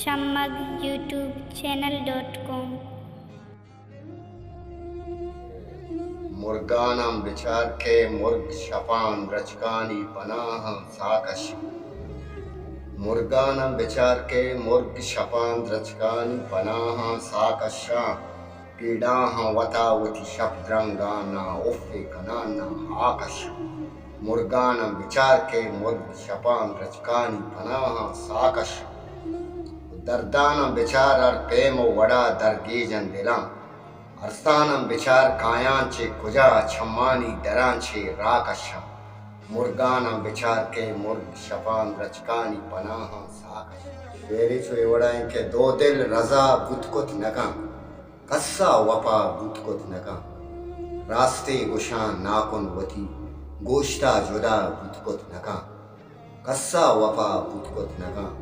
chammagyoutubechannel.com। मुर्गानम विचार के मुर्ग शपान रचकानी पनाह साकश। मुर्गानम विचार के मुर्ग शपान रचकानी पनाह साकशा। पीड़ाह वतावती शब्द्रंगाना उफ़े कनाना आकश। मुर्गानम विचार के मुर्ग शपान रचकानी पनाह साकश। दर्दानम विचार प्रेम वड़ा दरगेजन दिला। अरसानम विचार कायांचे कुजा छम्मानी दरांचे राकशा। मुर्गानम विचार के मुर्ग शपान रचकानी पनाह साकश। वेरी चुवड़ाएं के दो दिल रजा बुतकुत नका। कस्सा वफा बुतकुत नका। रास्ते गुशान नाकुन वती गोश्ता जुदा बुतकुत नका। कस्सा वफा बुतकुत नका।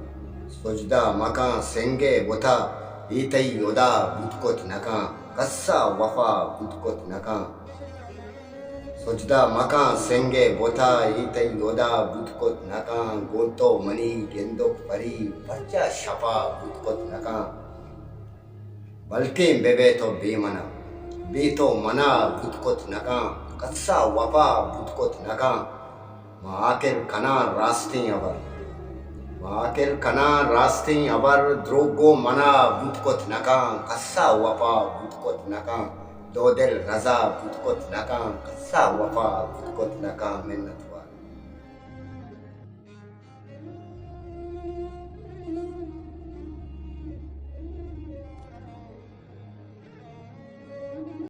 सुजदा मका सेंगे बुता ईतई युदा बुतकुत नका। कस्सा वफा बुतकुत नका। सुजदा मका सेंगे बोता ईतई योदा बुतकुत नका। गोतो मनी गेंदो परी बच्चा शपा बुतकुत नका। बल्कि बेबे तो बेमना बे तो मना बुतकुत नका। कस्सा वफा बुतकुत नका। आखिर कना रास्ते अबर आखिर कना रास्ते अबर द्रोगो मना बुतकुत नका। कस्सा वफा बुतकुत नका। दो दिल रजा बुतकुत नका। कस्सा वफा बुतकुत नका। मिन्नत।